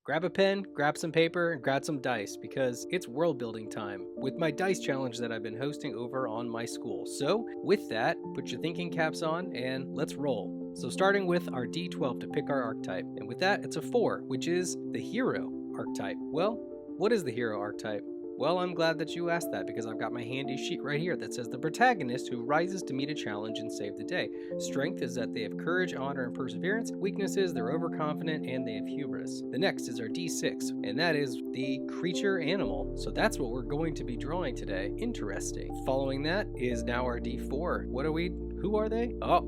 grab a pen, grab some paper, and grab some dice because it's world building time with my dice challenge that I've been hosting over on my school. So with that, put your thinking caps on and let's roll. So starting with our D12 to pick our archetype. And with that, it's a 4, which is the hero archetype. Well, what is the hero archetype? Well, I'm glad that you asked that because I've got my handy sheet right here that says the protagonist who rises to meet a challenge and save the day. Strength is that they have courage, honor, and perseverance. Weaknesses, they're overconfident and they have hubris. The next is our D6, and that is the creature animal. So that's what we're going to be drawing today. Interesting. Following that is now our D4. Who are they? Oh,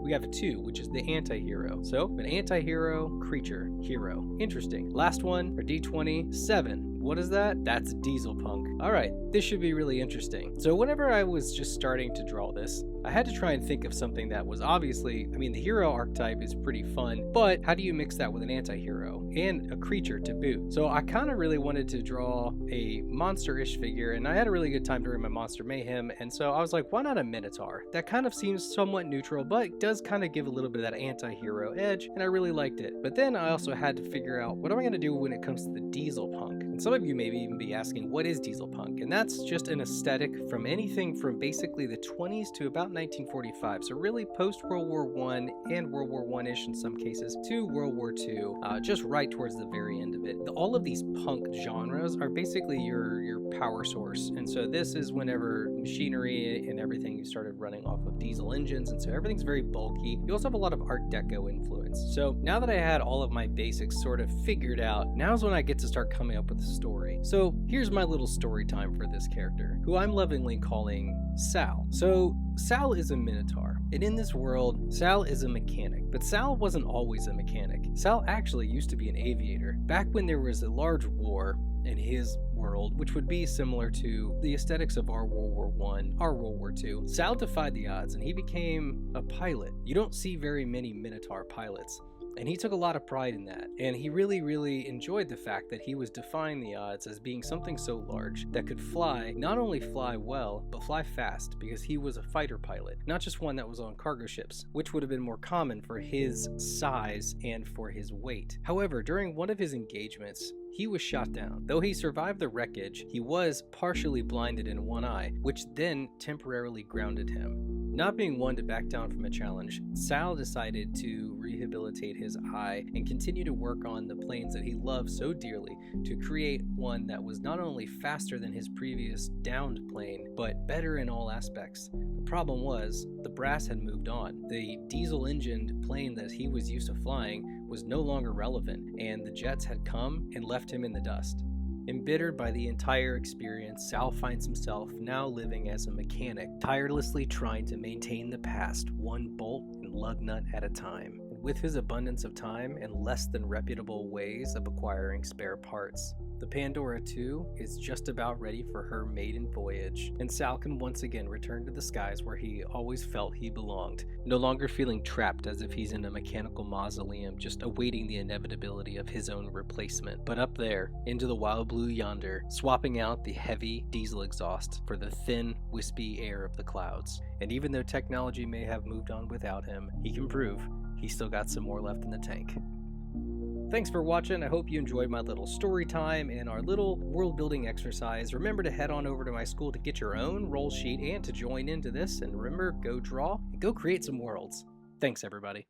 we have a 2, which is the anti-hero. So an anti-hero, creature, hero. Interesting. Last one, our D20, 7. What is that? That's Diesel Punk. All right, this should be really interesting. So whenever I was just starting to draw this, I had to try and think of something that was obviously, the hero archetype is pretty fun, but how do you mix that with an anti-hero and a creature to boot? So I kind of really wanted to draw a monster-ish figure, and I had a really good time during my Monster Mayhem, and so I was like, why not a Minotaur? That kind of seems somewhat neutral, but does kind of give a little bit of that anti-hero edge, and I really liked it. But then I also had to figure out, what am I going to do when it comes to the Diesel Punk? And some of you may even be asking, what is Diesel Punk? And that's just an aesthetic from anything from basically the 20s to about 1945. So really post-World War I and World War I-ish in some cases to World War II, just right towards the very end of it. All of these punk genres are basically your power source. And so this is whenever machinery and everything started running off of diesel engines, and so everything's very bulky. You also have a lot of Art Deco influence. So now that I had all of my basics sort of figured out, now's when I get to start coming up with a story. So here's my little story time for this character, who I'm lovingly calling Sal. So Sal is a Minotaur, and in this world, Sal is a mechanic. But Sal wasn't always a mechanic. Sal actually used to be an aviator. Back when there was a large war in his world, which would be similar to the aesthetics of our World War I, our World War II, Sal defied the odds and he became a pilot. You don't see very many Minotaur pilots. And he took a lot of pride in that. And he really enjoyed the fact that he was defying the odds as being something so large that could fly, not only fly well, but fly fast, because he was a fighter pilot, not just one that was on cargo ships, which would have been more common for his size and for his weight. However, during one of his engagements, he was shot down. Though he survived the wreckage, he was partially blinded in one eye, which then temporarily grounded him. Not being one to back down from a challenge, Sal decided to rehabilitate his eye and continue to work on the planes that he loved so dearly to create one that was not only faster than his previous downed plane, but better in all aspects. The problem was, the brass had moved on. The diesel-engined plane that he was used to flying was no longer relevant, and the jets had come and left him in the dust. Embittered by the entire experience, Sal finds himself now living as a mechanic, tirelessly trying to maintain the past one bolt and lug nut at a time. With his abundance of time and less than reputable ways of acquiring spare parts, the Pandora 2 is just about ready for her maiden voyage, and Sal can once again return to the skies where he always felt he belonged, no longer feeling trapped as if he's in a mechanical mausoleum just awaiting the inevitability of his own replacement, but up there, into the wild blue yonder, swapping out the heavy diesel exhaust for the thin, wispy air of the clouds. And even though technology may have moved on without him, he can prove he's still got some more left in the tank. Thanks for watching. I hope you enjoyed my little story time and our little world building exercise. Remember to head on over to my school to get your own roll sheet and to join into this. And remember, go draw and go create some worlds. Thanks, everybody.